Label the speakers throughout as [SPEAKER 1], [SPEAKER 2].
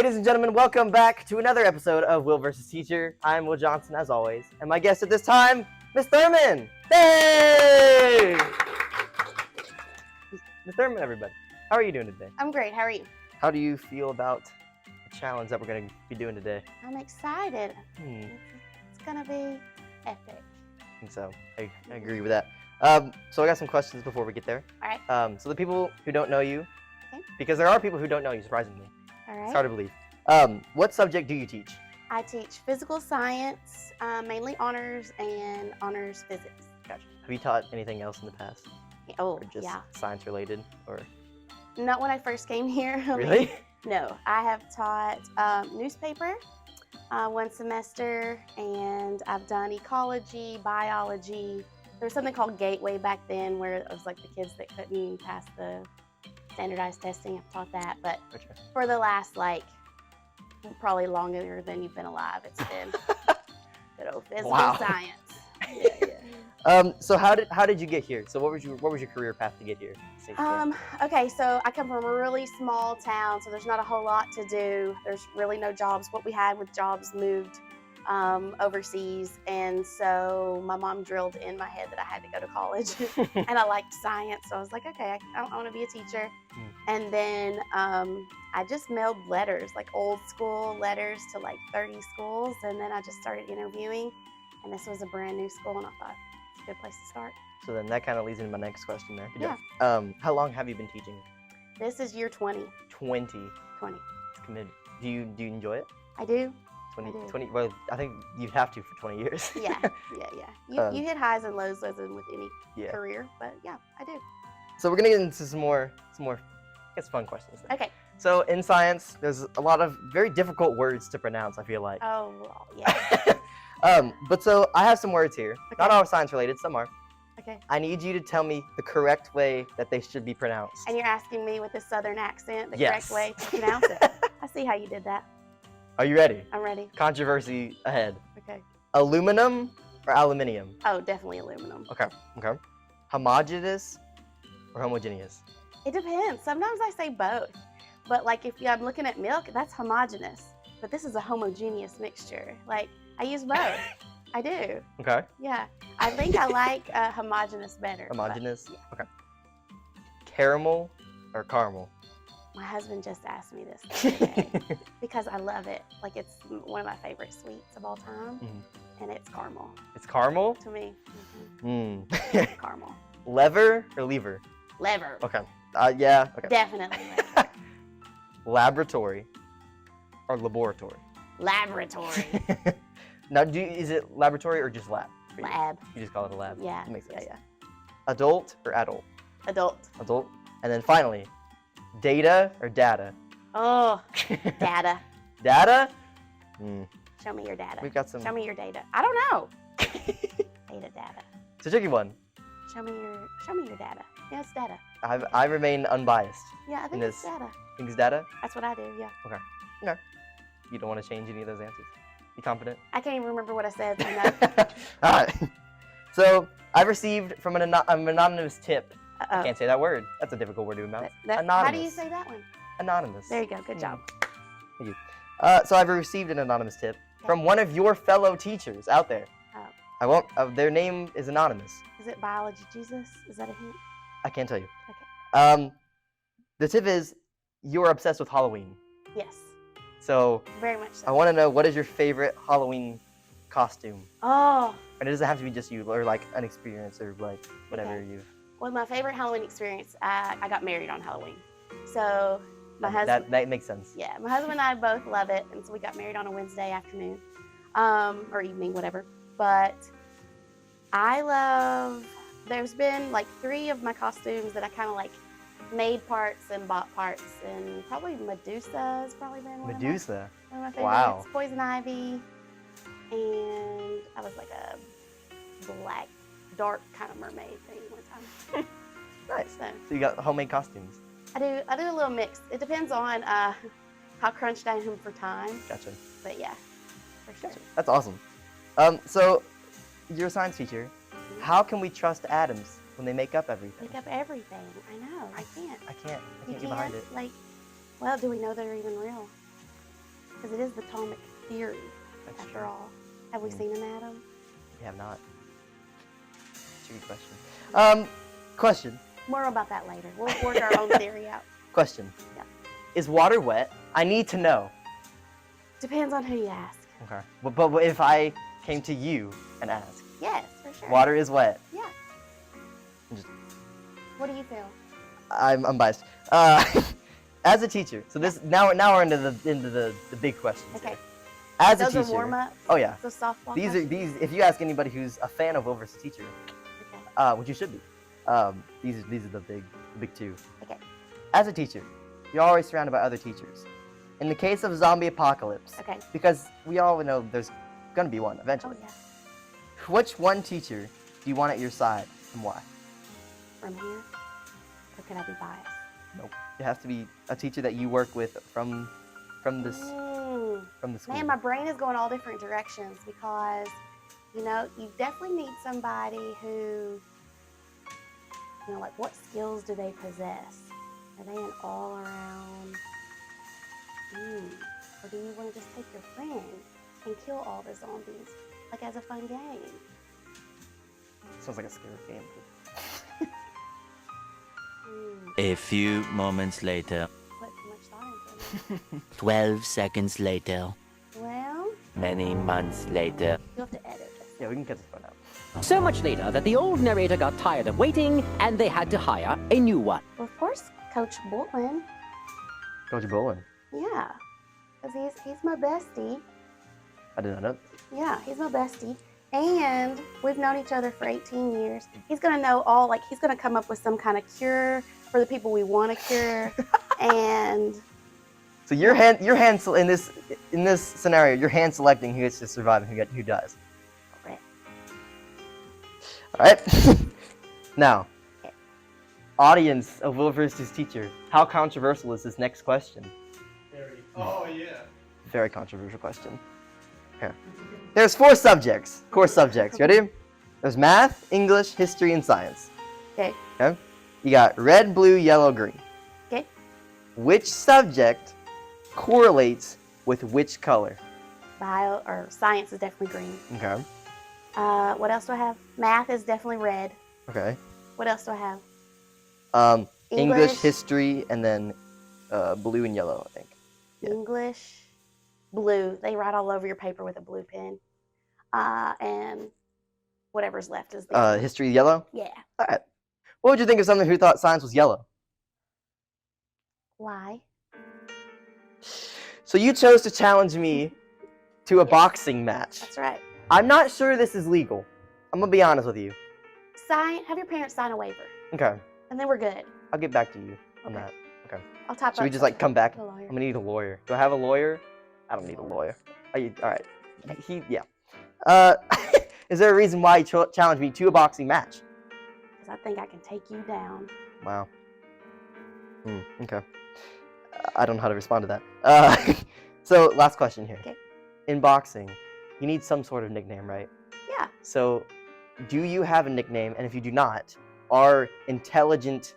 [SPEAKER 1] Ladies and gentlemen, welcome back to another episode of Will vs. Teacher. I'm Will Johnson, as always, and my guest at this time, Miss Thurman. Hey! Miss Thurman, everybody. How are you doing today?
[SPEAKER 2] I'm great. How are you?
[SPEAKER 1] How do you feel about the challenge that we're going to be doing today?
[SPEAKER 2] I'm excited. It's going to be epic.
[SPEAKER 1] I think so. I agree with that. So I got some questions before we get there.
[SPEAKER 2] All right.
[SPEAKER 1] So the people who don't know you,
[SPEAKER 2] Okay.
[SPEAKER 1] because there are people who don't know you, surprisingly.
[SPEAKER 2] All right.
[SPEAKER 1] It's hard to believe. What subject do you teach?
[SPEAKER 2] I teach physical science, mainly honors and honors physics.
[SPEAKER 1] Gotcha. Have you taught anything else in the past?
[SPEAKER 2] Oh,
[SPEAKER 1] Or just
[SPEAKER 2] yeah.
[SPEAKER 1] science related? Or
[SPEAKER 2] Not when I first came here.
[SPEAKER 1] really?
[SPEAKER 2] No, I have taught newspaper one semester, and I've done ecology, biology. There was something called Gateway back then where it was like the kids that couldn't pass the standardized testing. I've taught that, but
[SPEAKER 1] Gotcha.
[SPEAKER 2] for the last, probably longer than you've been alive, it's been good old physical
[SPEAKER 1] Wow.
[SPEAKER 2] science. Yeah.
[SPEAKER 1] So how did you get here? So what was your career path to get here?
[SPEAKER 2] Okay, so I come from a really small town, so there's not a whole lot to do. There's really no jobs. What we had with jobs moved overseas, and so my mom drilled in my head that I had to go to college, and I liked science, so I was like, okay, I want to be a teacher. And then I just mailed letters, like old school letters to like 30 schools, and then I just started interviewing, and this was a brand new school, and I thought it's a good place to start.
[SPEAKER 1] So then that kind of leads into my next question there.
[SPEAKER 2] Yeah.
[SPEAKER 1] How long have you been teaching?
[SPEAKER 2] This is year 20.
[SPEAKER 1] 20.
[SPEAKER 2] 20.
[SPEAKER 1] It's committed. Do you enjoy it?
[SPEAKER 2] I do.
[SPEAKER 1] 20,
[SPEAKER 2] I do.
[SPEAKER 1] 20. Well, I think you'd have to for 20 years.
[SPEAKER 2] Yeah. You hit highs and lows as in with any
[SPEAKER 1] Yeah.
[SPEAKER 2] career, but yeah, I do.
[SPEAKER 1] So we're gonna get into some more, I guess, fun questions. Then.
[SPEAKER 2] Okay.
[SPEAKER 1] So in science, there's a lot of very difficult words to pronounce, I feel like.
[SPEAKER 2] Oh, well, yeah.
[SPEAKER 1] But so I have some words here.
[SPEAKER 2] Okay.
[SPEAKER 1] Not all science related, some are.
[SPEAKER 2] Okay.
[SPEAKER 1] I need you to tell me the correct way that they should be pronounced.
[SPEAKER 2] And you're asking me with a southern accent the
[SPEAKER 1] Yes.
[SPEAKER 2] correct way to pronounce it. I see how you did that.
[SPEAKER 1] Are you ready?
[SPEAKER 2] I'm ready.
[SPEAKER 1] Controversy ahead.
[SPEAKER 2] Okay.
[SPEAKER 1] Aluminum or aluminium?
[SPEAKER 2] Oh, definitely aluminum.
[SPEAKER 1] Okay. Homogeneous or homogeneous?
[SPEAKER 2] It depends. Sometimes I say both. But like if I'm looking at milk, that's homogeneous. But this is a homogeneous mixture. Like I use both. I do.
[SPEAKER 1] Okay.
[SPEAKER 2] Yeah. I think I like homogeneous better. but
[SPEAKER 1] Homogeneous?
[SPEAKER 2] yeah.
[SPEAKER 1] Okay. Caramel or caramel?
[SPEAKER 2] My husband just asked me this the other day because I love it. Like it's one of my favorite sweets of all time, and it's caramel
[SPEAKER 1] It's caramel?
[SPEAKER 2] to me. Caramel.
[SPEAKER 1] Lever or lever?
[SPEAKER 2] Lever.
[SPEAKER 1] Okay. Yeah. Okay.
[SPEAKER 2] Definitely lever.
[SPEAKER 1] Laboratory or laboratory?
[SPEAKER 2] Laboratory.
[SPEAKER 1] Now, is it laboratory or just lab? for you?
[SPEAKER 2] Lab.
[SPEAKER 1] You just call it a lab.
[SPEAKER 2] Yeah.
[SPEAKER 1] That makes sense.
[SPEAKER 2] Yeah.
[SPEAKER 1] Adult or adult?
[SPEAKER 2] Adult.
[SPEAKER 1] Adult. And then finally, data or data?
[SPEAKER 2] Oh, data.
[SPEAKER 1] Data?
[SPEAKER 2] Show me your data.
[SPEAKER 1] We've got some.
[SPEAKER 2] Show me your data. I don't know. Data.
[SPEAKER 1] It's a tricky one.
[SPEAKER 2] Show me your data. Yeah, it's data.
[SPEAKER 1] I remain unbiased.
[SPEAKER 2] Yeah, I think
[SPEAKER 1] In
[SPEAKER 2] it's
[SPEAKER 1] this-
[SPEAKER 2] data.
[SPEAKER 1] Think it's data?
[SPEAKER 2] That's what I do. Yeah.
[SPEAKER 1] Okay. You don't want to change any of those answers? You confident?
[SPEAKER 2] I can't even remember what I said. So no.
[SPEAKER 1] All right. So I've received from an anonymous tip.
[SPEAKER 2] Uh-oh.
[SPEAKER 1] Can't say that word. That's a difficult word to pronounce.
[SPEAKER 2] How do you
[SPEAKER 1] Anonymous.
[SPEAKER 2] say that one?
[SPEAKER 1] Anonymous.
[SPEAKER 2] There you go. Good job.
[SPEAKER 1] Thank you. So I've received an anonymous tip from one of your fellow teachers out there.
[SPEAKER 2] Oh.
[SPEAKER 1] I won't. Their name is anonymous.
[SPEAKER 2] Is it Biology Jesus? Is that a hint?
[SPEAKER 1] I can't tell you.
[SPEAKER 2] Okay.
[SPEAKER 1] The tip is you're obsessed with Halloween.
[SPEAKER 2] Yes.
[SPEAKER 1] So
[SPEAKER 2] Very much so.
[SPEAKER 1] I want to know, what is your favorite Halloween costume?
[SPEAKER 2] Oh.
[SPEAKER 1] And it doesn't have to be just you, or like an experience, or like whatever
[SPEAKER 2] Okay.
[SPEAKER 1] you've.
[SPEAKER 2] Well, my favorite Halloween experience, I got married on Halloween. So my husband.
[SPEAKER 1] That makes sense.
[SPEAKER 2] Yeah, my husband and I both love it, and so we got married on a Wednesday afternoon, or evening, whatever. But I love. There's been like 3 of my costumes that I kind of like made parts and bought parts, and probably Medusa has probably been one
[SPEAKER 1] Medusa.
[SPEAKER 2] of my favorites.
[SPEAKER 1] Wow.
[SPEAKER 2] Poison Ivy, and I was like a black, dark kind of mermaid thing one time.
[SPEAKER 1] Nice.
[SPEAKER 2] So
[SPEAKER 1] So you got homemade costumes.
[SPEAKER 2] I do a little mix. It depends on how crunched I am for time,
[SPEAKER 1] Gotcha.
[SPEAKER 2] but yeah, for sure.
[SPEAKER 1] That's awesome. So you're a science teacher. How can we trust atoms when they make up everything?
[SPEAKER 2] Make up everything. I know. I can't.
[SPEAKER 1] I can't
[SPEAKER 2] You
[SPEAKER 1] get behind it.
[SPEAKER 2] Like, well, do we know they're even real? because it is the atomic theory, after all. Have we seen an atom?
[SPEAKER 1] We have not. That's a good question. Question.
[SPEAKER 2] More about that later. We'll work our own theory out.
[SPEAKER 1] Question.
[SPEAKER 2] Yeah.
[SPEAKER 1] Is water wet? I need to know.
[SPEAKER 2] Depends on who you ask.
[SPEAKER 1] Okay. But if I came to you and asked?
[SPEAKER 2] Yes, for sure.
[SPEAKER 1] Water is wet.
[SPEAKER 2] Yeah. What do you feel?
[SPEAKER 1] I'm biased. As a teacher, so this now we're into the big questions.
[SPEAKER 2] Okay.
[SPEAKER 1] Here. As
[SPEAKER 2] Those
[SPEAKER 1] a teacher,
[SPEAKER 2] are warm-ups?
[SPEAKER 1] oh yeah.
[SPEAKER 2] So softball
[SPEAKER 1] These
[SPEAKER 2] questions?
[SPEAKER 1] are these. If you ask anybody who's a fan of Will versus Teacher,
[SPEAKER 2] Okay.
[SPEAKER 1] which you should be, these are the big two.
[SPEAKER 2] Okay.
[SPEAKER 1] As a teacher, you're always surrounded by other teachers. In the case of zombie apocalypse,
[SPEAKER 2] Okay.
[SPEAKER 1] because we all know there's gonna be one
[SPEAKER 2] Oh,
[SPEAKER 1] eventually.
[SPEAKER 2] yeah.
[SPEAKER 1] Which one teacher do you want at your side and why?
[SPEAKER 2] From here? Or could I be biased?
[SPEAKER 1] Nope. It has to be a teacher that you work with from this from the school.
[SPEAKER 2] Man, my brain is going all different directions because, you definitely need somebody who, like what skills do they possess? Are they an all-around? Or do you want to just take your friend and kill all the zombies, like as a fun game?
[SPEAKER 1] Sounds like a scary game.
[SPEAKER 3] A few moments later.
[SPEAKER 2] Put too much thought into it.
[SPEAKER 3] 12 seconds later.
[SPEAKER 2] Well,
[SPEAKER 3] Many months later.
[SPEAKER 2] you'll have to edit this.
[SPEAKER 1] Yeah, we can cut this part out.
[SPEAKER 4] So much later that the old narrator got tired of waiting and they had to hire a new one.
[SPEAKER 2] Well, of course, Coach Bullen.
[SPEAKER 1] Coach Bowen.
[SPEAKER 2] Yeah, because he's my bestie.
[SPEAKER 1] I did not know.
[SPEAKER 2] Yeah, he's my bestie. And we've known each other for 18 years. He's going to know he's going to come up with some kind of cure for the people we want to cure. And
[SPEAKER 1] So in this scenario, you're hand selecting who gets to survive and who dies.
[SPEAKER 2] Correct.
[SPEAKER 1] All right. Now, audience of Will versus Teacher, how controversial is this next question?
[SPEAKER 5] Very. Oh yeah.
[SPEAKER 1] Very controversial question. Okay. There's 4 subjects, core subjects. Ready? There's math, English, history, and science.
[SPEAKER 2] Okay.
[SPEAKER 1] Okay. You got red, blue, yellow, green.
[SPEAKER 2] Okay.
[SPEAKER 1] Which subject correlates with which color?
[SPEAKER 2] Bio or science is definitely green.
[SPEAKER 1] Okay.
[SPEAKER 2] What else do I have? Math is definitely red.
[SPEAKER 1] Okay.
[SPEAKER 2] What else do I have?
[SPEAKER 1] English, history, and then blue and yellow, I think. Yeah.
[SPEAKER 2] English, blue. They write all over your paper with a blue pen. And whatever's left is the other.
[SPEAKER 1] History, yellow?
[SPEAKER 2] Yeah.
[SPEAKER 1] All right. What would you think of someone who thought science was yellow?
[SPEAKER 2] Why?
[SPEAKER 1] So you chose to challenge me to a boxing match.
[SPEAKER 2] That's right.
[SPEAKER 1] I'm not sure this is legal. I'm going to be honest with you.
[SPEAKER 2] Have your parents sign a waiver,
[SPEAKER 1] Okay.
[SPEAKER 2] and then we're good.
[SPEAKER 1] I'll get back to you on
[SPEAKER 2] Okay.
[SPEAKER 1] that. Okay.
[SPEAKER 2] I'll type
[SPEAKER 1] Should
[SPEAKER 2] up
[SPEAKER 1] we just come back?
[SPEAKER 2] a lawyer.
[SPEAKER 1] I'm going to need a lawyer. Do I have a lawyer? I don't need a lawyer. All right. Yeah. Is there a reason why you challenged me to a boxing match?
[SPEAKER 2] Because I think I can take you down.
[SPEAKER 1] Wow. Okay. I don't know how to respond to that. So, last question here.
[SPEAKER 2] Okay.
[SPEAKER 1] In boxing, you need some sort of nickname, right?
[SPEAKER 2] Yeah.
[SPEAKER 1] So, do you have a nickname? And if you do not, our intelligent,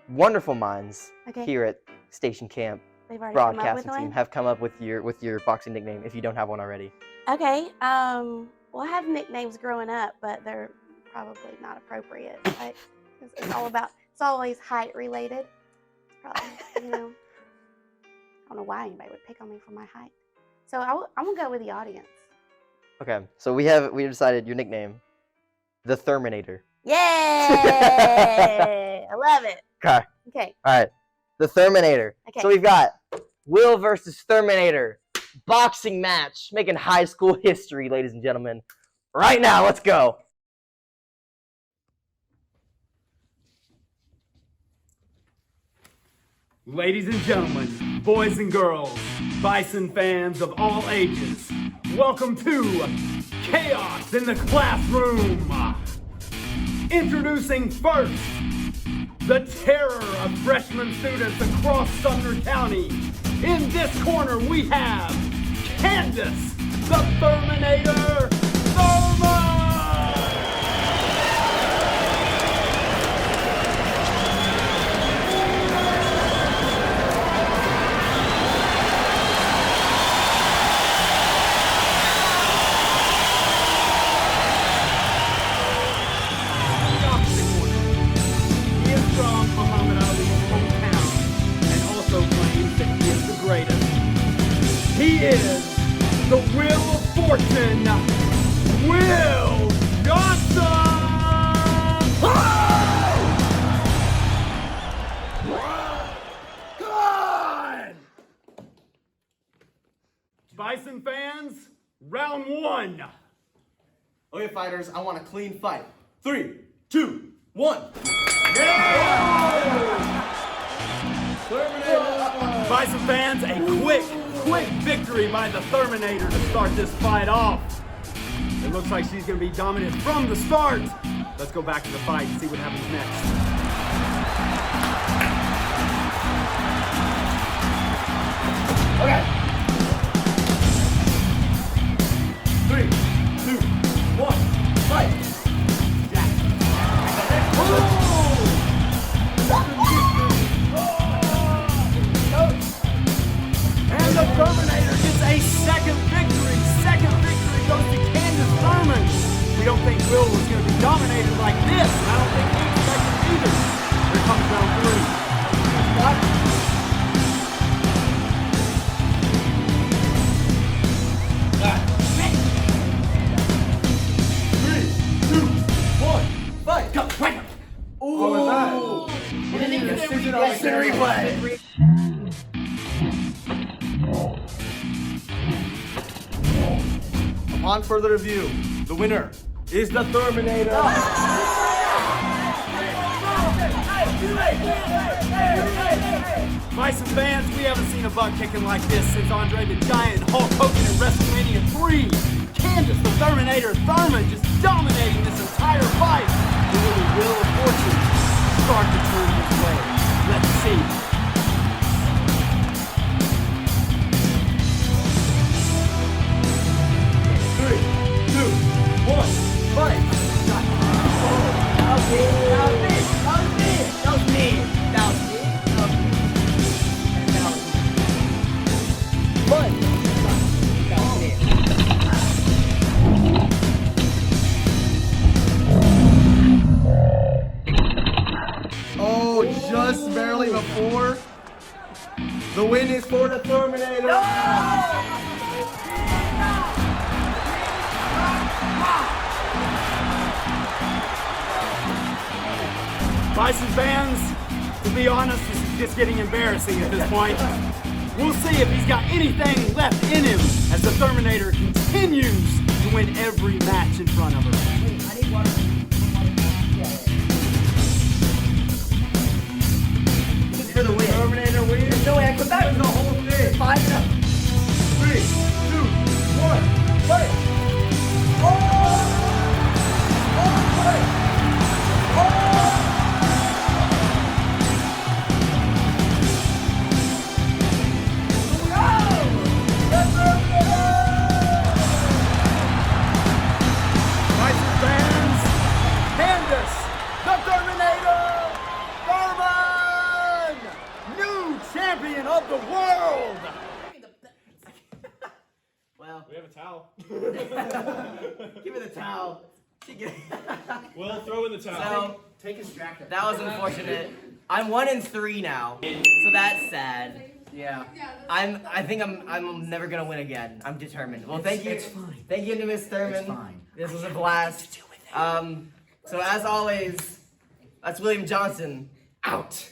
[SPEAKER 1] wonderful minds
[SPEAKER 2] Okay.
[SPEAKER 1] here at Station Camp
[SPEAKER 2] They've already come up with
[SPEAKER 1] broadcasting team
[SPEAKER 2] one.
[SPEAKER 1] have come up with your boxing nickname if you don't have one already.
[SPEAKER 2] Okay. Well, I have nicknames growing up, but they're probably not appropriate. Right? 'Cause it's always height related. It's probably, I don't know why anybody would pick on me for my height. So I'm gonna go with the audience.
[SPEAKER 1] Okay. So we decided your nickname, the Thurminator.
[SPEAKER 2] Yay! I love it.
[SPEAKER 1] Okay.
[SPEAKER 2] Okay.
[SPEAKER 1] All right. The Thurminator.
[SPEAKER 2] Okay.
[SPEAKER 1] So we've got Will versus Thurminator. Boxing match. Making high school history, ladies and gentlemen. Right now, let's go.
[SPEAKER 5] Ladies and gentlemen, boys and girls, Bison fans of all ages, welcome to Chaos in the Classroom. Introducing first, the terror of freshman students across Sumner County. In this corner, we have Candace, the Thurminator, Thurman! round one.
[SPEAKER 1] Okay, fighters, I want a clean fight. 3, 2, 1.
[SPEAKER 5] Bison fans, a quick victory by the Thurminator to start this fight off. It looks like she's going to be dominant from the start. Let's go back to the fight and see what happens next.
[SPEAKER 1] Okay. 3, 2, 1, fight.
[SPEAKER 5] And the Terminator gets a second victory. Second victory goes to Candace Thurman. We don't think Will was going to be dominated like this. And I don't think we expected either. Here comes round 3.
[SPEAKER 1] What was that? Upon further review, the winner is the Terminator.
[SPEAKER 5] Bison fans, we haven't seen a butt kicking like this since Andre the Giant and Hulk Hogan in WrestleMania 3. Candace the Terminator Thurman just dominating this entire fight. The wheel of fortune start to turn this way. Let's see.
[SPEAKER 1] Three, two, one, fight. That was me. Oh, just barely before. The win is for the Terminator.
[SPEAKER 5] Bison fans, to be honest, this is just getting embarrassing at this point. We'll see if he's got anything left in him as the Terminator continues to win every match in front of her.
[SPEAKER 1] For the win. Terminator wins. There's no way I could back the whole thing. 5 up. 3, 2, 1, fight. Oh! Fight.
[SPEAKER 5] Bison fans, Candace, the Terminator, Thurman, new champion of the world.
[SPEAKER 1] Well,
[SPEAKER 6] We have a towel.
[SPEAKER 1] give me the towel.
[SPEAKER 6] Well, throw in the towel.
[SPEAKER 1] So,
[SPEAKER 7] Take his jacket.
[SPEAKER 1] that was unfortunate. I'm 1-3 now, so that's sad.
[SPEAKER 7] Yeah.
[SPEAKER 1] I think I'm never gonna win again. I'm determined. Well, thank you.
[SPEAKER 7] It's fine.
[SPEAKER 1] Thank you to Miss Thurman.
[SPEAKER 7] It's fine.
[SPEAKER 1] This was a blast. So as always, that's William Johnson out.